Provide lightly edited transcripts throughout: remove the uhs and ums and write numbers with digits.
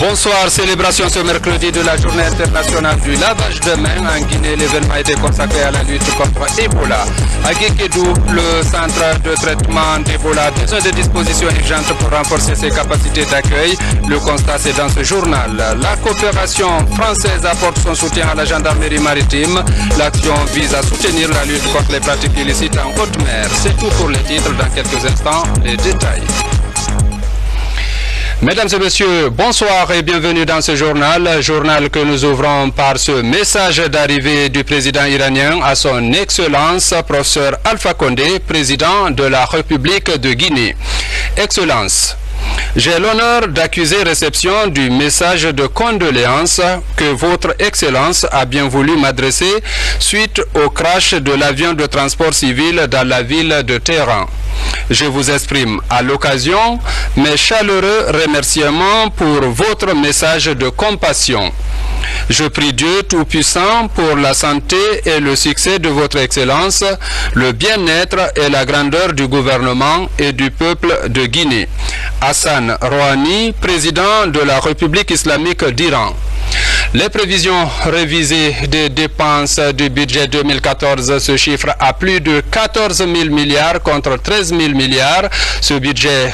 Bonsoir, célébration ce mercredi de la journée internationale du lavage de mains. En Guinée, l'événement a été consacré à la lutte contre Ebola. À Guékédou, le centre de traitement d'Ebola a besoin de dispositions urgentes pour renforcer ses capacités d'accueil. Le constat, c'est dans ce journal. La coopération française apporte son soutien à la gendarmerie maritime. L'action vise à soutenir la lutte contre les pratiques illicites en haute mer. C'est tout pour les titres. Dans quelques instants, les détails. Mesdames et messieurs, bonsoir et bienvenue dans ce journal. Journal que nous ouvrons par ce message d'arrivée du président iranien à son Excellence, professeur Alpha Condé, président de la République de Guinée. Excellence, j'ai l'honneur d'accuser réception du message de condoléances que votre Excellence a bien voulu m'adresser suite au crash de l'avion de transport civil dans la ville de Téhéran. Je vous exprime à l'occasion mes chaleureux remerciements pour votre message de compassion. Je prie Dieu Tout-Puissant pour la santé et le succès de votre Excellence, le bien-être et la grandeur du gouvernement et du peuple de Guinée. Hassan Rouhani, président de la République islamique d'Iran. Les prévisions révisées des dépenses du budget 2014 se chiffrent à plus de 14 000 milliards contre 13 000 milliards. Ce budget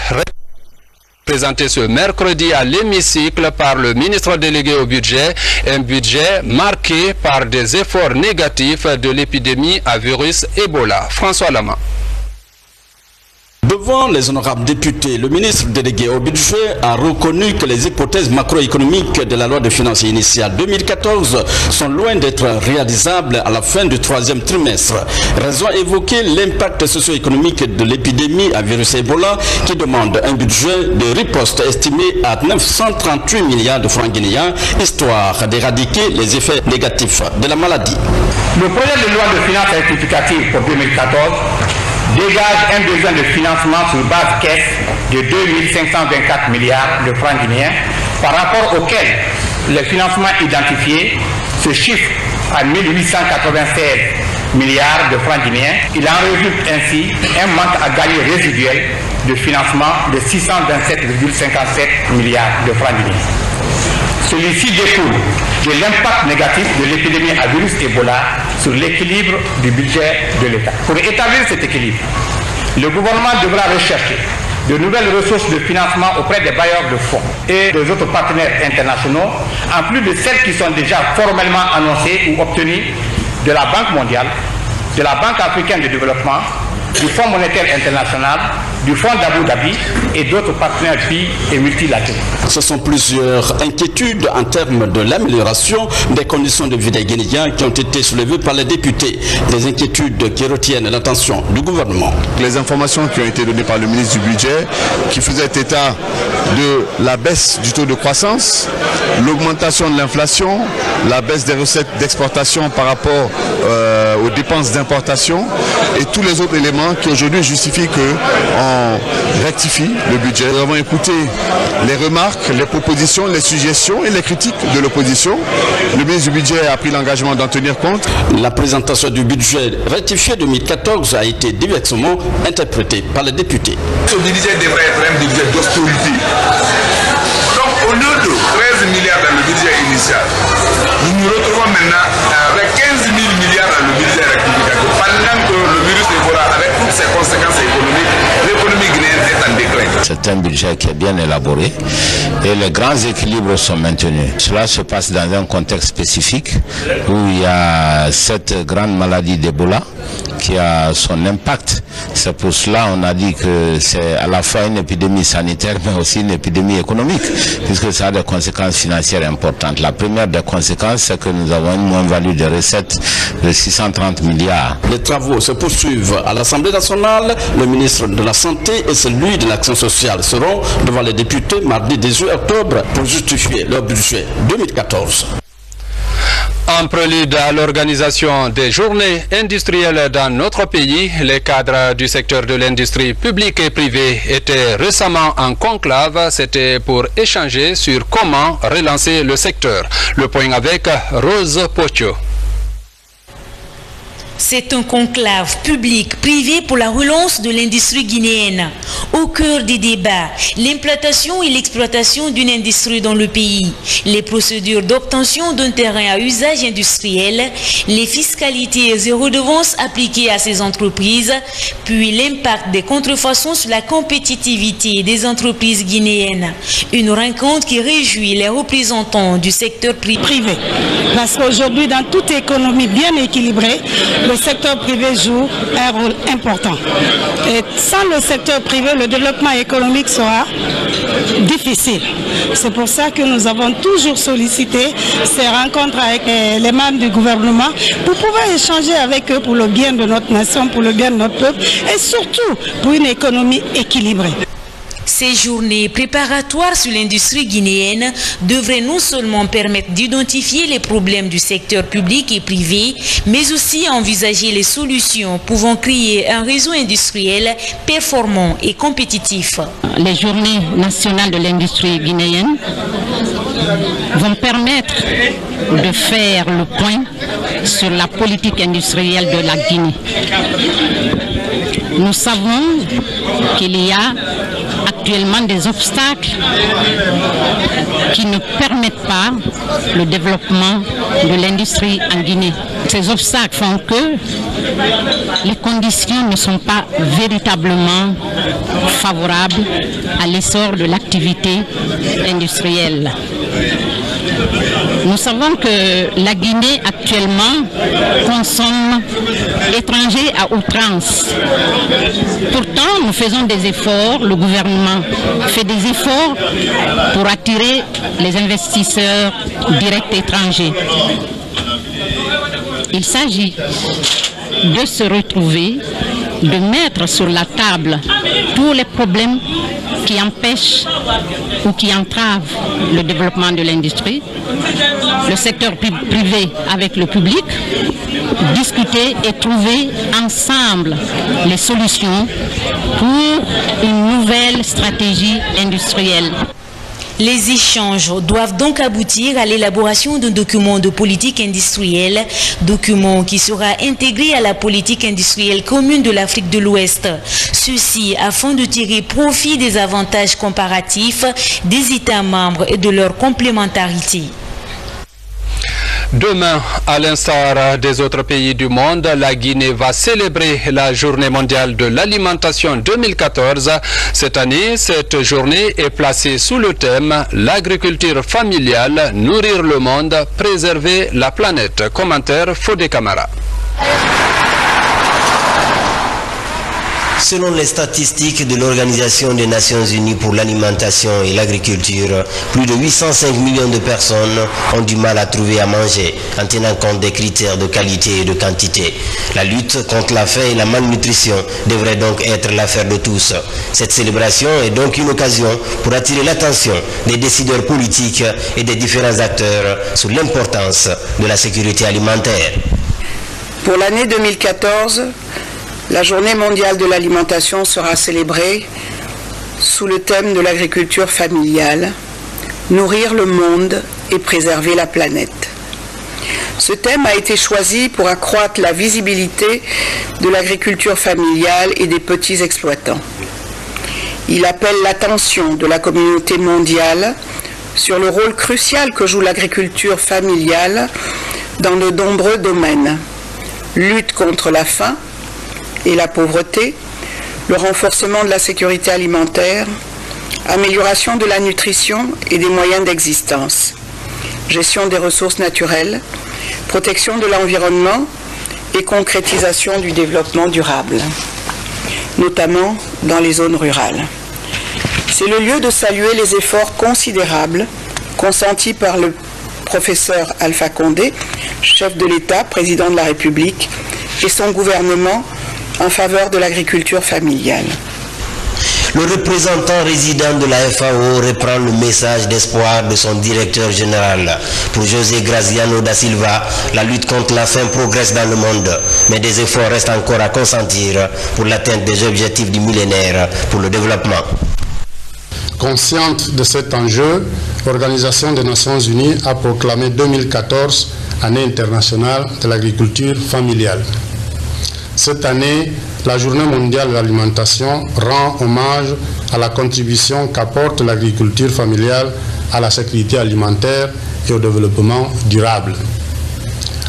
présenté ce mercredi à l'hémicycle par le ministre délégué au budget, un budget marqué par des efforts négatifs de l'épidémie à virus Ebola. François Lama. Devant les honorables députés, le ministre délégué au budget a reconnu que les hypothèses macroéconomiques de la loi de finances initiale 2014 sont loin d'être réalisables à la fin du troisième trimestre. Raison évoquée, l'impact socio-économique de l'épidémie à virus Ebola qui demande un budget de riposte estimé à 938 milliards de francs guinéens, histoire d'éradiquer les effets négatifs de la maladie. Le projet de loi de finances rectificative pour 2014 dégage un besoin de financement sur base caisse de 2 524 milliards de francs guinéens, par rapport auquel les financements identifiés se chiffrent à 1896 milliards de francs guinéens. Il en résulte ainsi un manque à gagner résiduel de financement de 627,57 milliards de francs guinéens. Celui-ci découle de l'impact négatif de l'épidémie à virus Ebola sur l'équilibre du budget de l'État. Pour établir cet équilibre, le gouvernement devra rechercher de nouvelles ressources de financement auprès des bailleurs de fonds et des autres partenaires internationaux, en plus de celles qui sont déjà formellement annoncées ou obtenues de la Banque mondiale, de la Banque africaine de développement, du Fonds monétaire international, du Fonds d'Abu Dhabi et d'autres partenaires bi et multilatéraux. Ce sont plusieurs inquiétudes en termes de l'amélioration des conditions de vie des Guinéens qui ont été soulevées par les députés. Des inquiétudes qui retiennent l'attention du gouvernement. Les informations qui ont été données par le ministre du Budget, qui faisaient état de la baisse du taux de croissance, l'augmentation de l'inflation, la baisse des recettes d'exportation par rapport aux dépenses d'importation et tous les autres éléments qui aujourd'hui justifient qu'on rectifie le budget. Nous avons écouté les remarques, les propositions, les suggestions et les critiques de l'opposition. Le ministre du Budget a pris l'engagement d'en tenir compte. La présentation du budget rectifié 2014 a été diversement interprétée par les députés. Ce budget devrait être un budget d'austérité. Donc au lieu de 13 milliards dans le budget initial, nous nous retrouvons maintenant avec 15 000 milliards dans le budget rectificatif. Pendant que le virus Ebola, avec toutes ses conséquences économiques, l'économie guinéenne est en déclin. C'est un budget qui est bien élaboré et les grands équilibres sont maintenus. Cela se passe dans un contexte spécifique où il y a cette grande maladie d'Ebola qui a son impact. C'est pour cela qu'on a dit que c'est à la fois une épidémie sanitaire mais aussi une épidémie économique puisque ça a des conséquences financières importantes. La première des conséquences, c'est que nous avons une moins-value de recettes de 630 milliards. Les travaux se poursuivent à l'Assemblée nationale. Le ministre de la Santé et celui de l'Action sociale seront devant les députés mardi 18 octobre pour justifier leur budget 2014. En prélude à l'organisation des journées industrielles dans notre pays, les cadres du secteur de l'industrie publique et privée étaient récemment en conclave. C'était pour échanger sur comment relancer le secteur. Le point avec Rose Pocho. C'est un conclave public-privé pour la relance de l'industrie guinéenne. Au cœur des débats, l'implantation et l'exploitation d'une industrie dans le pays, les procédures d'obtention d'un terrain à usage industriel, les fiscalités et redevances appliquées à ces entreprises, puis l'impact des contrefaçons sur la compétitivité des entreprises guinéennes. Une rencontre qui réjouit les représentants du secteur privé. Parce qu'aujourd'hui, dans toute économie bien équilibrée, le secteur privé joue un rôle important. Et sans le secteur privé, le développement économique sera difficile. C'est pour ça que nous avons toujours sollicité ces rencontres avec les membres du gouvernement pour pouvoir échanger avec eux pour le bien de notre nation, pour le bien de notre peuple et surtout pour une économie équilibrée. Ces journées préparatoires sur l'industrie guinéenne devraient non seulement permettre d'identifier les problèmes du secteur public et privé, mais aussi envisager les solutions pouvant créer un réseau industriel performant et compétitif. Les journées nationales de l'industrie guinéenne vont permettre de faire le point sur la politique industrielle de la Guinée. Nous savons qu'il y a actuellement des obstacles qui ne permettent pas le développement de l'industrie en Guinée. Ces obstacles font que les conditions ne sont pas véritablement favorables à l'essor de l'activité industrielle. Nous savons que la Guinée actuellement consomme étrangers à outrance. Pourtant, nous faisons des efforts, le gouvernement fait des efforts pour attirer les investisseurs directs étrangers. Il s'agit de se retrouver, de mettre sur la table tous les problèmes qui empêchent ou qui entravent le développement de l'industrie, le secteur privé avec le public, discuter et trouver ensemble les solutions pour une nouvelle stratégie industrielle. Les échanges doivent donc aboutir à l'élaboration d'un document de politique industrielle, document qui sera intégré à la politique industrielle commune de l'Afrique de l'Ouest. Ceci afin de tirer profit des avantages comparatifs des États membres et de leur complémentarité. Demain, à l'instar des autres pays du monde, la Guinée va célébrer la Journée mondiale de l'alimentation 2014. Cette année, cette journée est placée sous le thème « L'agriculture familiale, nourrir le monde, préserver la planète ». Commentaire Fodé Camara. Selon les statistiques de l'Organisation des Nations Unies pour l'alimentation et l'agriculture, plus de 805 millions de personnes ont du mal à trouver à manger en tenant compte des critères de qualité et de quantité. La lutte contre la faim et la malnutrition devrait donc être l'affaire de tous. Cette célébration est donc une occasion pour attirer l'attention des décideurs politiques et des différents acteurs sur l'importance de la sécurité alimentaire. Pour l'année 2014, la Journée mondiale de l'alimentation sera célébrée sous le thème de l'agriculture familiale, nourrir le monde et préserver la planète. Ce thème a été choisi pour accroître la visibilité de l'agriculture familiale et des petits exploitants. Il appelle l'attention de la communauté mondiale sur le rôle crucial que joue l'agriculture familiale dans de nombreux domaines. Lutte contre la faim et la pauvreté, le renforcement de la sécurité alimentaire, amélioration de la nutrition et des moyens d'existence, gestion des ressources naturelles, protection de l'environnement et concrétisation du développement durable, notamment dans les zones rurales. C'est le lieu de saluer les efforts considérables consentis par le professeur Alpha Condé, chef de l'État, président de la République, et son gouvernement en faveur de l'agriculture familiale. Le représentant résident de la FAO reprend le message d'espoir de son directeur général. Pour José Graziano da Silva, la lutte contre la faim progresse dans le monde, mais des efforts restent encore à consentir pour l'atteinte des objectifs du millénaire pour le développement. Consciente de cet enjeu, l'Organisation des Nations Unies a proclamé 2014 Année internationale de l'agriculture familiale. Cette année, la Journée mondiale de l'alimentation rend hommage à la contribution qu'apporte l'agriculture familiale à la sécurité alimentaire et au développement durable.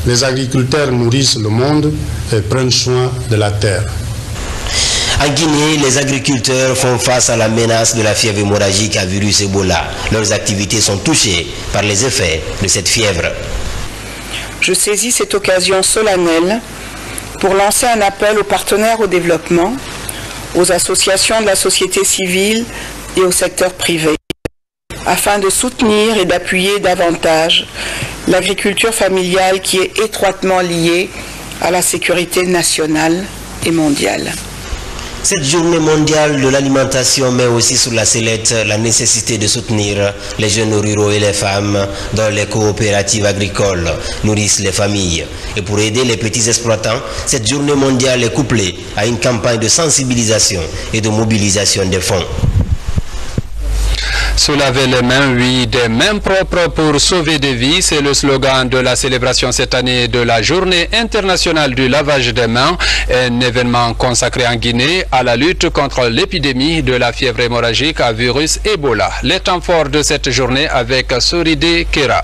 Les agriculteurs nourrissent le monde et prennent soin de la terre. En Guinée, les agriculteurs font face à la menace de la fièvre hémorragique à virus Ebola. Leurs activités sont touchées par les effets de cette fièvre. Je saisis cette occasion solennelle pour lancer un appel aux partenaires au développement, aux associations de la société civile et au secteur privé, afin de soutenir et d'appuyer davantage l'agriculture familiale qui est étroitement liée à la sécurité nationale et mondiale. Cette journée mondiale de l'alimentation met aussi sur la sellette la nécessité de soutenir les jeunes ruraux et les femmes dont les coopératives agricoles nourrissent les familles. Et pour aider les petits exploitants, cette journée mondiale est couplée à une campagne de sensibilisation et de mobilisation des fonds. Se laver les mains, oui, des mains propres pour sauver des vies, c'est le slogan de la célébration cette année de la Journée internationale du lavage des mains, un événement consacré en Guinée à la lutte contre l'épidémie de la fièvre hémorragique à virus Ebola. Les temps forts de cette journée avec Soride Kera.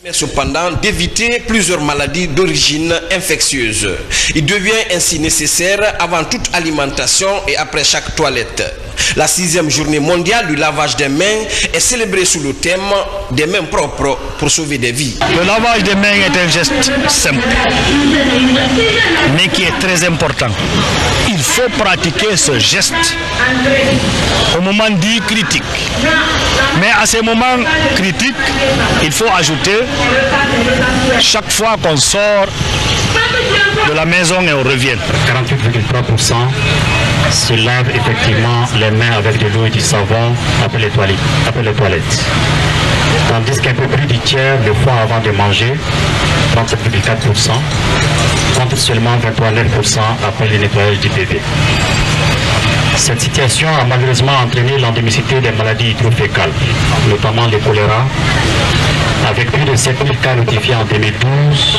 Mais cependant d'éviter plusieurs maladies d'origine infectieuse. Il devient ainsi nécessaire avant toute alimentation et après chaque toilette. La 6e journée mondiale du lavage des mains est célébrée sous le thème des mains propres pour sauver des vies. Le lavage des mains est un geste simple, mais qui est très important. Il faut pratiquer ce geste au moment dit critique. Mais à ces moments critiques, il faut ajouter chaque fois qu'on sort de la maison et on revient. 48,3% se lavent effectivement les mains avec de l'eau et du savon après les toilettes. Tandis qu'un peu plus du tiers le font avant de manger, 37,4%, contre seulement 23,9% après le nettoyage du bébé. Cette situation a malheureusement entraîné l'endémicité des maladies hydrofécales, notamment le choléra, avec plus de 7000 cas notifiés en 2012,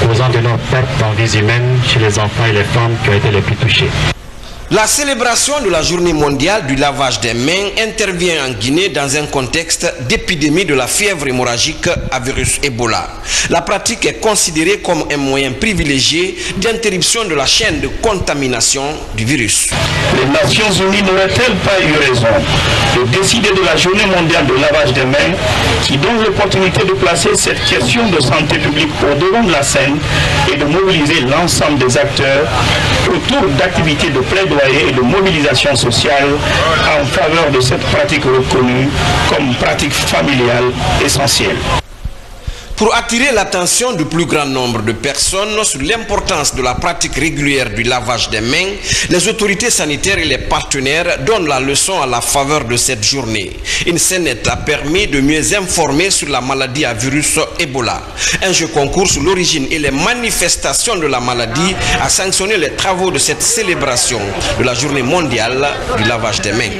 causant de longues pertes en vie humaine chez les enfants et les femmes qui ont été les plus touchés. La célébration de la journée mondiale du lavage des mains intervient en Guinée dans un contexte d'épidémie de la fièvre hémorragique à virus Ebola. La pratique est considérée comme un moyen privilégié d'interruption de la chaîne de contamination du virus. Les Nations Unies n'auraient-elles pas eu raison de décider de la journée mondiale du lavage des mains qui donne l'opportunité de placer cette question de santé publique au devant de la scène et de mobiliser l'ensemble des acteurs autour d'activités de plaidoyer et de mobilisation sociale en faveur de cette pratique reconnue comme pratique familiale essentielle. Pour attirer l'attention du plus grand nombre de personnes sur l'importance de la pratique régulière du lavage des mains, les autorités sanitaires et les partenaires donnent la leçon à la faveur de cette journée. Une scénette a permis de mieux informer sur la maladie à virus Ebola. Un jeu concours sur l'origine et les manifestations de la maladie a sanctionné les travaux de cette célébration de la journée mondiale du lavage des mains.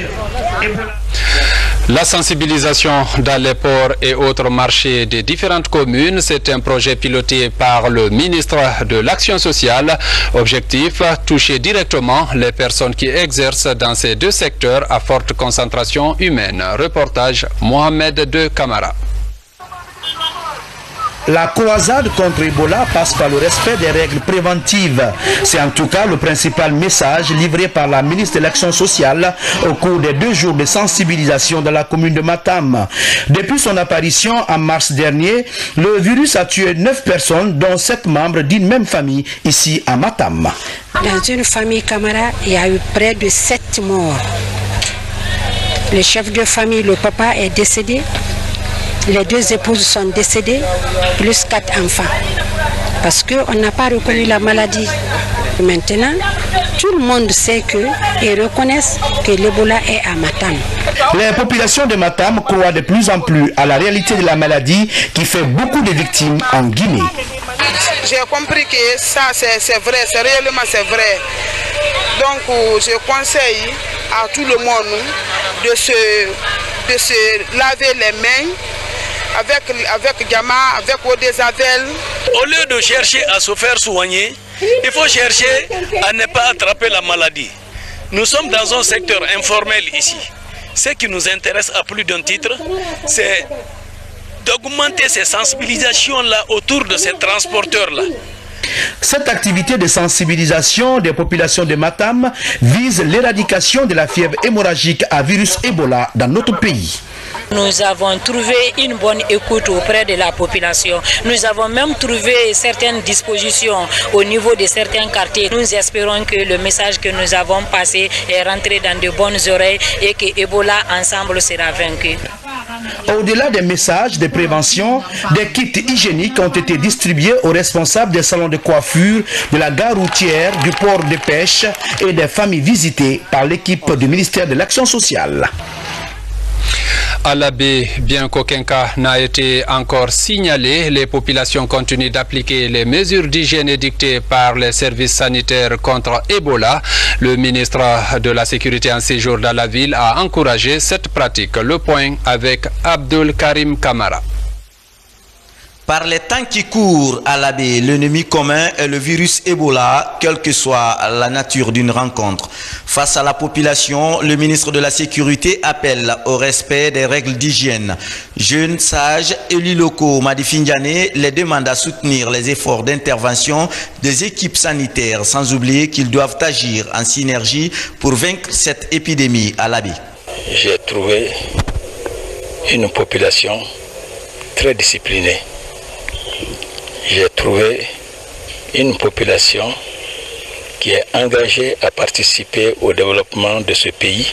La sensibilisation dans les ports et autres marchés des différentes communes, c'est un projet piloté par le ministre de l'Action sociale. Objectif, toucher directement les personnes qui exercent dans ces deux secteurs à forte concentration humaine. Reportage Mohamed de Camara. La croisade contre Ebola passe par le respect des règles préventives. C'est en tout cas le principal message livré par la ministre de l'Action sociale au cours des 2 jours de sensibilisation dans la commune de Matam. Depuis son apparition en mars dernier, le virus a tué 9 personnes, dont 7 membres d'une même famille ici à Matam. Dans une famille Camara, il y a eu près de 7 morts. Le chef de famille, le papa, est décédé. Les 2 épouses sont décédées, plus 4 enfants. Parce qu'on n'a pas reconnu la maladie. Maintenant, tout le monde sait et reconnaissent que l'Ebola est à Matam. Les populations de Matam croient de plus en plus à la réalité de la maladie qui fait beaucoup de victimes en Guinée. J'ai compris que ça c'est vrai, c'est réellement vrai. Donc je conseille à tout le monde de se laver les mains avec Gamma, avec Odesavel. Au lieu de chercher à se faire soigner, il faut chercher à ne pas attraper la maladie. Nous sommes dans un secteur informel ici. Ce qui nous intéresse à plus d'un titre, c'est d'augmenter ces sensibilisations-là autour de ces transporteurs-là. Cette activité de sensibilisation des populations de Matam vise l'éradication de la fièvre hémorragique à virus Ebola dans notre pays. Nous avons trouvé une bonne écoute auprès de la population. Nous avons même trouvé certaines dispositions au niveau de certains quartiers. Nous espérons que le message que nous avons passé est rentré dans de bonnes oreilles et que Ebola ensemble sera vaincu. Au-delà des messages de prévention, des kits hygiéniques ont été distribués aux responsables des salons de coiffure, de la gare routière, du port de pêche et des familles visitées par l'équipe du ministère de l'Action sociale. À l'Abbé, bien qu'aucun cas n'a été encore signalé, les populations continuent d'appliquer les mesures d'hygiène édictées par les services sanitaires contre Ebola. Le ministre de la Sécurité en séjour dans la ville a encouragé cette pratique. Le point avec Abdul Karim Kamara. Par les temps qui courent à l'Abbé, l'ennemi commun est le virus Ebola, quelle que soit la nature d'une rencontre. Face à la population, le ministre de la Sécurité appelle au respect des règles d'hygiène. Jeunes, sages, élus locaux, Madi Findiane les demande à soutenir les efforts d'intervention des équipes sanitaires, sans oublier qu'ils doivent agir en synergie pour vaincre cette épidémie à l'Abbé. J'ai trouvé une population très disciplinée. J'ai trouvé une population qui est engagée à participer au développement de ce pays.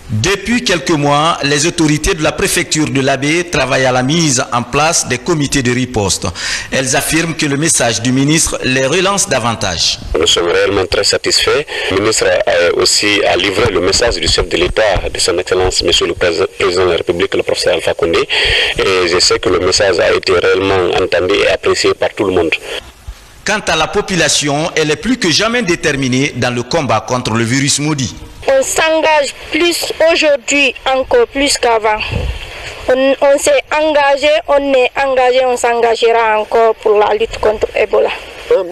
Depuis quelques mois, les autorités de la préfecture de l'Abbé travaillent à la mise en place des comités de riposte. Elles affirment que le message du ministre les relance davantage. Nous sommes réellement très satisfaits. Le ministre a livré le message du chef de l'État, de son Excellence, Monsieur le Président de la République, le professeur Alpha Condé. Et je sais que le message a été réellement entendu et apprécié par tout le monde. Quant à la population, elle est plus que jamais déterminée dans le combat contre le virus maudit. On s'engage plus aujourd'hui, encore plus qu'avant. On s'est engagé, on est engagé, on s'engagera encore pour la lutte contre Ebola.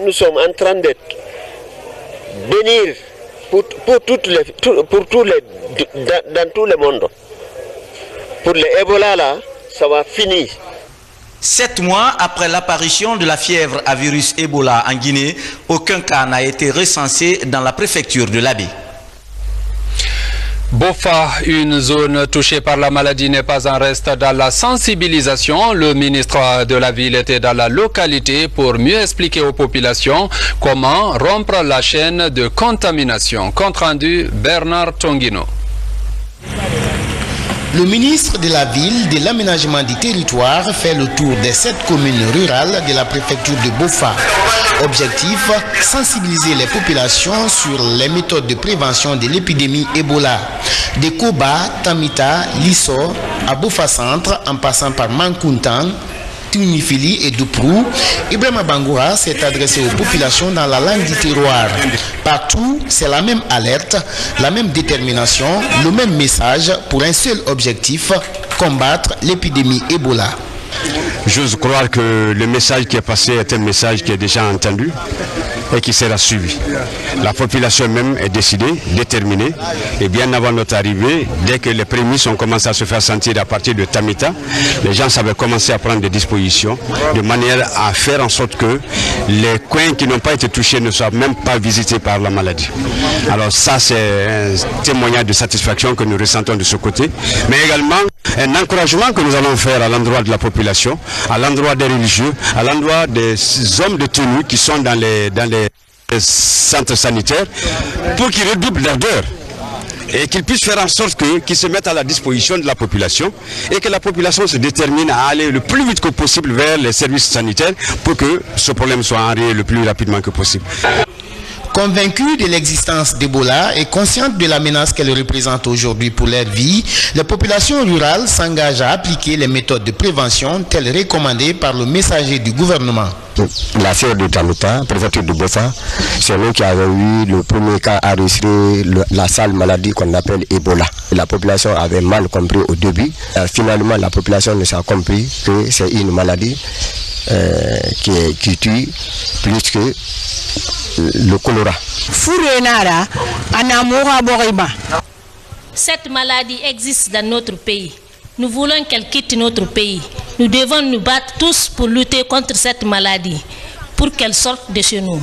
Nous sommes en train de bénir dans tout le monde. Pour l'Ebola, là, ça va finir. 7 mois après l'apparition de la fièvre à virus Ebola en Guinée, aucun cas n'a été recensé dans la préfecture de l'Abbé. Bofa, une zone touchée par la maladie, n'est pas en reste dans la sensibilisation. Le ministre de la ville était dans la localité pour mieux expliquer aux populations comment rompre la chaîne de contamination. Compte rendu Bernard Tonguino. Le ministre de la Ville, de l'Aménagement du Territoire, fait le tour des 7 communes rurales de la préfecture de Bofa. Objectif, sensibiliser les populations sur les méthodes de prévention de l'épidémie Ebola. De Koba, Tamita, Lisso, à Bofa Centre, en passant par Mankuntan, Tunifili et Duprou, Ibrahima Bangoura s'est adressé aux populations dans la langue du terroir. Partout, c'est la même alerte, la même détermination, le même message pour un seul objectif, combattre l'épidémie Ebola. J'ose croire que le message qui est passé est un message qui est déjà entendu et qui sera suivi. La population même est décidée, déterminée, et bien avant notre arrivée, dès que les prémices ont commencé à se faire sentir à partir de Tamita, les gens avaient commencé à prendre des dispositions de manière à faire en sorte que les coins qui n'ont pas été touchés ne soient même pas visités par la maladie. Alors ça, c'est un témoignage de satisfaction que nous ressentons de ce côté, mais également un encouragement que nous allons faire à l'endroit de la population, à l'endroit des religieux, à l'endroit des hommes de tenue qui sont dans les centres sanitaires pour qu'ils redoublent l'ardeur et qu'ils puissent faire en sorte qu'ils se mettent à la disposition de la population et que la population se détermine à aller le plus vite que possible vers les services sanitaires pour que ce problème soit enrayé le plus rapidement que possible. Convaincus de l'existence d'Ebola et conscientes de la menace qu'elle représente aujourd'hui pour leur vie, les populations rurales s'engagent à appliquer les méthodes de prévention telles recommandées par le messager du gouvernement. La sœur de Tamita, préfecture de Boffa, c'est nous qui avons eu le premier cas enregistré, la sale maladie qu'on appelle Ebola. La population avait mal compris au début. Finalement, la population nous a compris que c'est une maladie qui tue plus que le choléra. Cette maladie existe dans notre pays. Nous voulons qu'elle quitte notre pays. Nous devons nous battre tous pour lutter contre cette maladie, pour qu'elle sorte de chez nous.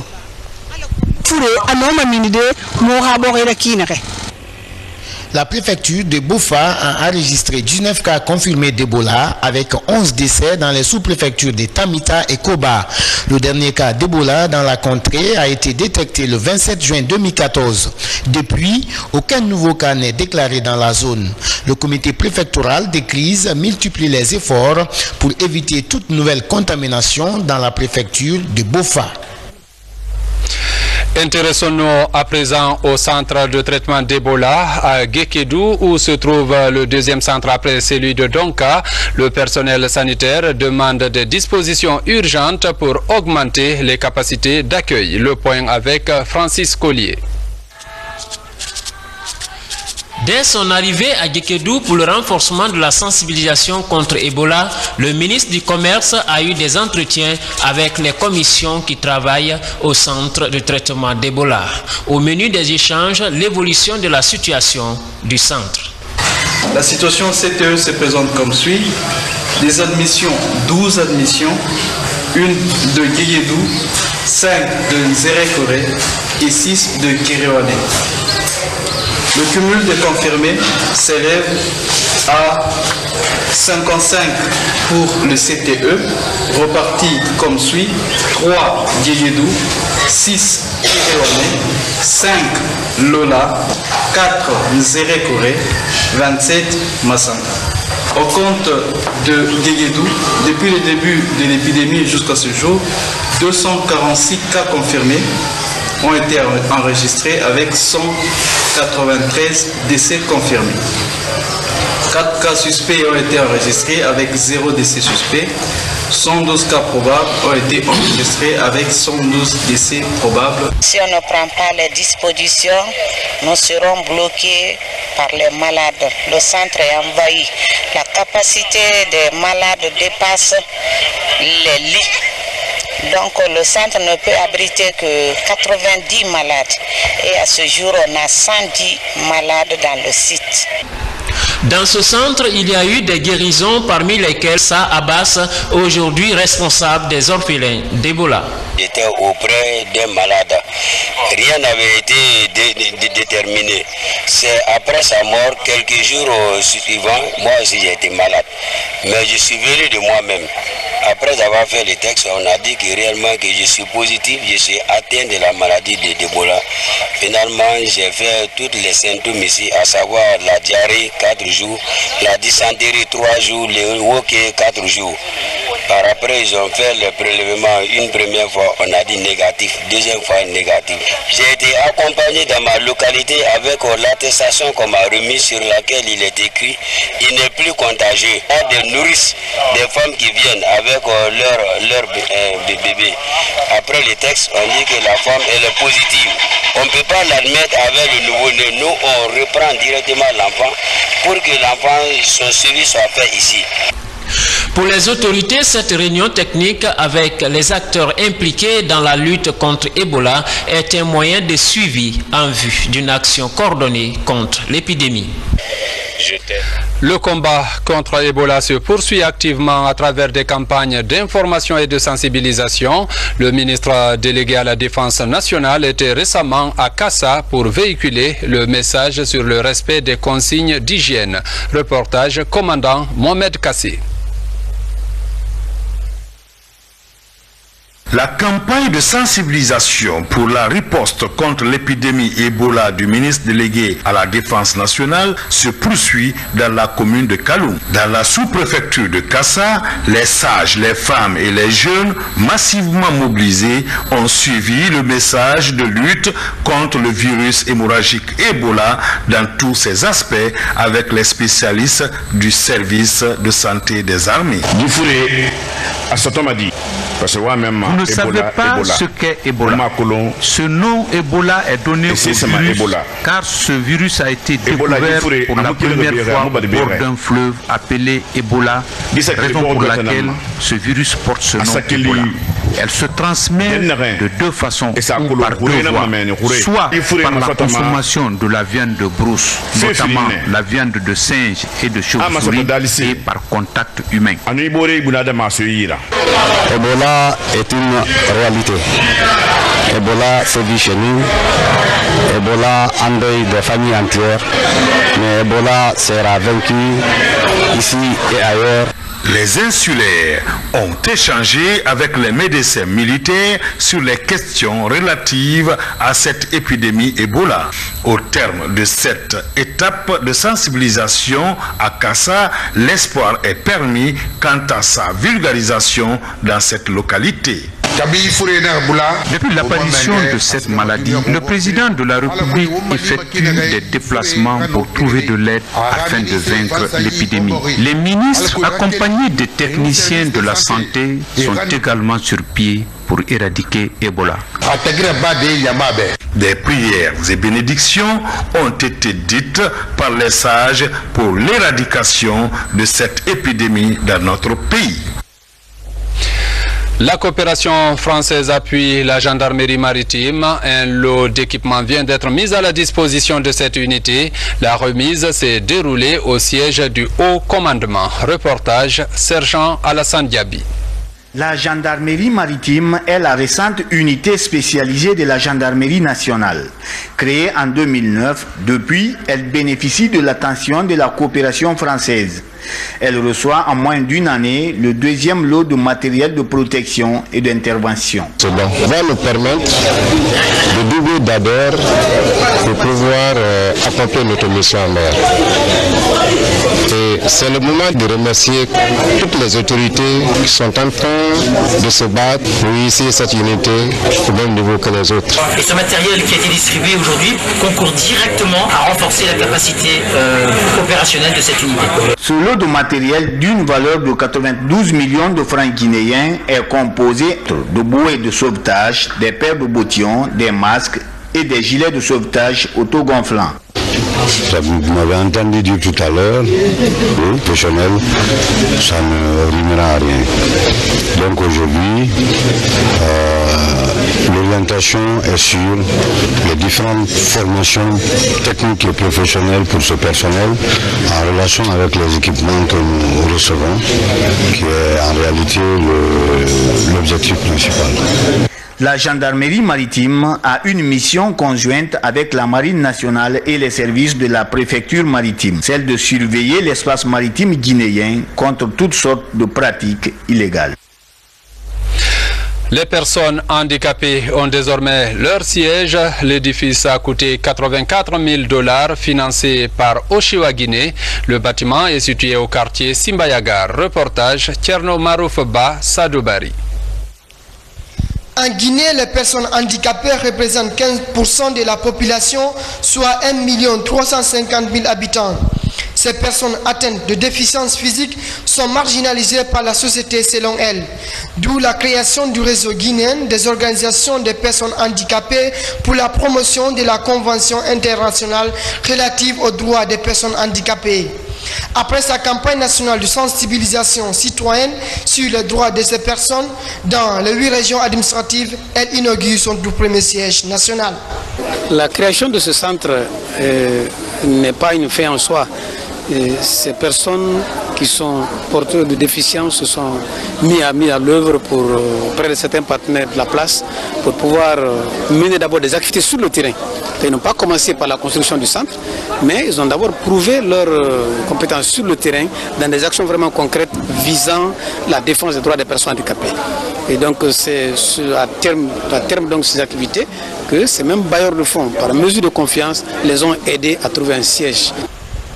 La préfecture de Boffa a enregistré 19 cas confirmés d'Ebola avec 11 décès dans les sous-préfectures de Tamita et Koba. Le dernier cas d'Ebola dans la contrée a été détecté le 27 juin 2014. Depuis, aucun nouveau cas n'est déclaré dans la zone. Le comité préfectoral de crise multiplie les efforts pour éviter toute nouvelle contamination dans la préfecture de Boffa. Intéressons-nous à présent au centre de traitement d'Ebola à Gekedou, où se trouve le deuxième centre après celui de Donka. Le personnel sanitaire demande des dispositions urgentes pour augmenter les capacités d'accueil. Le point avec Francis Collier. Dès son arrivée à Gekedou pour le renforcement de la sensibilisation contre Ebola, le ministre du Commerce a eu des entretiens avec les commissions qui travaillent au centre de traitement d'Ebola. Au menu des échanges, l'évolution de la situation du centre. La situation CTE se présente comme suit. Des admissions, 12 admissions, une de Guéguédou, 5 de Nzérékoré et 6 de Kéréwané. Le cumul des confirmés s'élève à 55 pour le CTE, reparti comme suit: 3 Guéguédou, 6 Kéréwané, 5 Lola, 4 Nzérékoré, 27 Massanga. Au compte de Guéguédou, depuis le début de l'épidémie jusqu'à ce jour, 246 cas confirmés ont été enregistrés avec 193 décès confirmés. 4 cas suspects ont été enregistrés avec 0 décès suspect. 112 cas probables ont été enregistrés avec 112 décès probables. Si on ne prend pas les dispositions, nous serons bloqués par les malades. Le centre est envahi. La capacité des malades dépasse les lits. Donc le centre ne peut abriter que 90 malades. Et à ce jour, on a 110 malades dans le site. Dans ce centre, il y a eu des guérisons, parmi lesquelles Sa Abbas, aujourd'hui responsable des orphelins d'Ebola. J'étais auprès d'un malade. Rien n'avait été déterminé. C'est après sa mort, quelques jours suivants, moi aussi j'ai été malade. Mais je suis venu de moi-même. Après avoir fait le texte, on a dit que réellement que je suis positif, je suis atteint de la maladie d'Ebola. Finalement, j'ai fait tous les symptômes ici, à savoir la diarrhée 4 jours, la dysenterie 3 jours, le hoquet 4 jours. Par après, ils ont fait le prélèvement une première fois, on a dit négatif, deuxième fois négatif. J'ai été accompagné dans ma localité avec l'attestation qu'on m'a remise sur laquelle il est écrit « Il n'est plus contagieux ». Il y a des nourrices, des femmes qui viennent avec leur bébé. Après le texte, on dit que la femme elle est positive. On ne peut pas l'admettre avec le nouveau-né. Nous, on reprend directement l'enfant pour que l'enfant, son suivi soit fait ici. Pour les autorités, cette réunion technique avec les acteurs impliqués dans la lutte contre Ebola est un moyen de suivi en vue d'une action coordonnée contre l'épidémie. Le combat contre Ebola se poursuit activement à travers des campagnes d'information et de sensibilisation. Le ministre délégué à la Défense nationale était récemment à Kassa pour véhiculer le message sur le respect des consignes d'hygiène. Reportage commandant Mohamed Kassé. La campagne de sensibilisation pour la riposte contre l'épidémie Ebola du ministre délégué à la Défense nationale se poursuit dans la commune de Kaloum. Dans la sous-préfecture de Kassa, les sages, les femmes et les jeunes massivement mobilisés ont suivi le message de lutte contre le virus hémorragique Ebola dans tous ses aspects avec les spécialistes du service de santé des armées. Vous ne savez pas ce qu'est Ebola. Ce nom Ebola est donné au virus car ce virus a été découvert pour la première fois au bord d'un fleuve appelé Ebola, raison pour laquelle ce virus porte ce nom Ebola. Elle se transmet de deux façons ou par deux voies, soit par la consommation de la viande de brousse, notamment la viande de singe et de chauve-souris, et par contact humain. Ebola est une réalité. Ebola sévit chez nous. Ebola endeuille des familles entières. Mais Ebola sera vaincu ici et ailleurs. Les insulaires ont échangé avec les médecins militaires sur les questions relatives à cette épidémie Ebola. Au terme de cette étape de sensibilisation à Kassa, l'espoir est permis quant à sa vulgarisation dans cette localité. Depuis l'apparition de cette maladie, le président de la République effectue des déplacements pour trouver de l'aide afin de vaincre l'épidémie. Les ministres, accompagnés des techniciens de la santé, sont également sur pied pour éradiquer Ebola. Des prières et bénédictions ont été dites par les sages pour l'éradication de cette épidémie dans notre pays. La coopération française appuie la gendarmerie maritime. Un lot d'équipements vient d'être mis à la disposition de cette unité. La remise s'est déroulée au siège du Haut Commandement. Reportage Sergent Alassane Diaby. La gendarmerie maritime est la récente unité spécialisée de la gendarmerie nationale. Créée en 2009, depuis, elle bénéficie de l'attention de la coopération française. Elle reçoit en moins d'une année le deuxième lot de matériel de protection et d'intervention. Cela va nous permettre de doubler d'abord pour pouvoir accomplir notre mission en mer. Et c'est le moment de remercier toutes les autorités qui sont en train de se battre pour initier cette unité au même niveau que les autres. Et ce matériel qui a été distribué aujourd'hui concourt directement à renforcer la capacité opérationnelle de cette unité. Ce lot de matériel d'une valeur de 92 millions de francs guinéens est composé de bouées de sauvetage, des paires de bottillons, des masques et des gilets de sauvetage autogonflants. Vous m'avez entendu dire tout à l'heure, professionnel, ça ne rimera à rien. Donc aujourd'hui, l'orientation est sur les différentes formations techniques et professionnelles pour ce personnel en relation avec les équipements que nous recevons, qui est en réalité l'objectif principal. La gendarmerie maritime a une mission conjointe avec la marine nationale et les services de la préfecture maritime, celle de surveiller l'espace maritime guinéen contre toutes sortes de pratiques illégales. Les personnes handicapées ont désormais leur siège. L'édifice a coûté $84 000, financé par Oshiwa Guinée. Le bâtiment est situé au quartier Simbayagar. Reportage Tcherno Marouf Ba Sadoubari. En Guinée, les personnes handicapées représentent 15% de la population, soit 1 350 000 habitants. Ces personnes atteintes de déficience physique sont marginalisées par la société selon elles. D'où la création du réseau guinéen des organisations des personnes handicapées pour la promotion de la Convention internationale relative aux droits des personnes handicapées. Après sa campagne nationale de sensibilisation citoyenne sur les droits de ces personnes dans les 8 régions administratives, elle inaugure son tout premier siège national. La création de ce centre n'est pas une fin en soi. Ces personnes qui sont porteurs de déficience se sont mis à l'œuvre près de certains partenaires de la place pour pouvoir mener d'abord des activités sur le terrain. Ils n'ont pas commencé par la construction du centre, mais ils ont d'abord prouvé leurs compétences sur le terrain dans des actions vraiment concrètes visant la défense des droits des personnes handicapées. Et donc c'est à terme donc, ces activités que ces mêmes bailleurs de fonds, par mesure de confiance, les ont aidés à trouver un siège.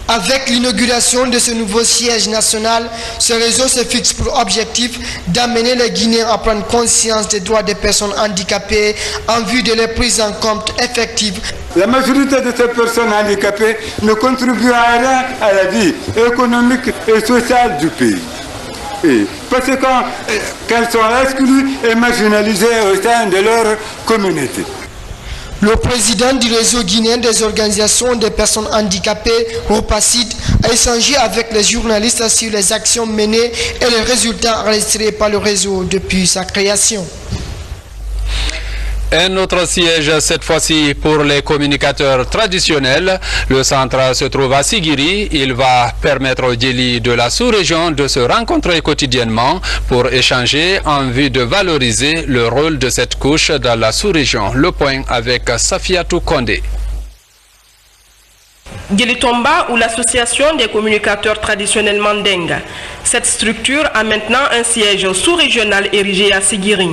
Avec l'inauguration de ce nouveau siège national, ce réseau se fixe pour objectif d'amener les Guinéens à prendre conscience des droits des personnes handicapées en vue de leur prise en compte effective. La majorité de ces personnes handicapées ne contribuent à rien à la vie économique et sociale du pays. Parce qu'elles sont exclues et marginalisées au sein de leur communauté. Le président du réseau guinéen des organisations des personnes handicapées, Ropacid, a échangé avec les journalistes sur les actions menées et les résultats enregistrés par le réseau depuis sa création. Un autre siège, cette fois-ci pour les communicateurs traditionnels. Le centre se trouve à Sigiri. Il va permettre aux djeli de la sous-région de se rencontrer quotidiennement pour échanger en vue de valoriser le rôle de cette couche dans la sous-région. Le point avec Safiatou Kondé. Djeli Tomba ou l'association des communicateurs traditionnels Mandinga. Cette structure a maintenant un siège sous-régional érigé à Sigiri.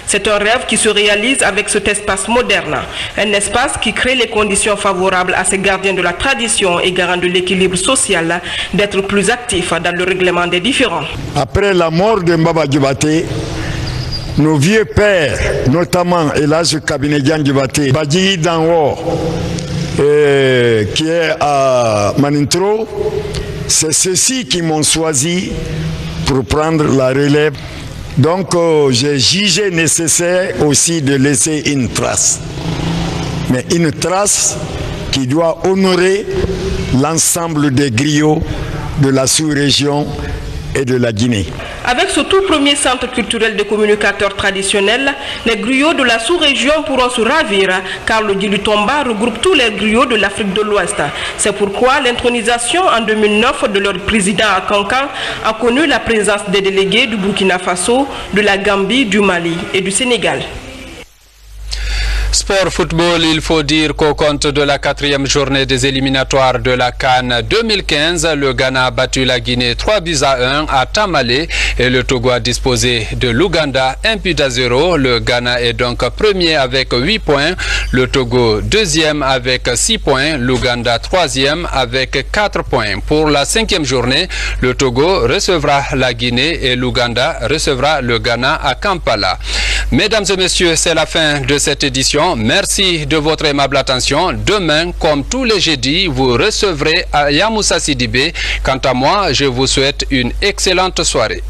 C'est un rêve qui se réalise avec cet espace moderne. Un espace qui crée les conditions favorables à ces gardiens de la tradition et garants de l'équilibre social d'être plus actifs dans le règlement des différends. Après la mort de Mbaba Djibaté, nos vieux pères, notamment Elhadji Kabinedian Djibaté, Badji Danwo, qui est à Manintro, c'est ceux-ci qui m'ont choisi pour prendre la relève. Donc j'ai jugé nécessaire aussi de laisser une trace. Mais une trace qui doit honorer l'ensemble des griots de la sous-région et de la Guinée. Avec ce tout premier centre culturel de communicateurs traditionnels, les griots de la sous-région pourront se ravir car le Djeli Tomba regroupe tous les griots de l'Afrique de l'Ouest. C'est pourquoi l'intronisation en 2009 de leur président à Kankan a connu la présence des délégués du Burkina Faso, de la Gambie, du Mali et du Sénégal. Sport football, il faut dire qu'au compte de la 4e journée des éliminatoires de la CAN 2015, le Ghana a battu la Guinée 3-1 à Tamale et le Togo a disposé de l'Ouganda 1-0. Le Ghana est donc premier avec 8 points, le Togo deuxième avec 6 points, l'Ouganda troisième avec 4 points. Pour la 5e journée, le Togo recevra la Guinée et l'Ouganda recevra le Ghana à Kampala. Mesdames et messieurs, c'est la fin de cette édition. Merci de votre aimable attention. Demain, comme tous les jeudis, vous recevrez Yamoussa Sidibé. Quant à moi, je vous souhaite une excellente soirée.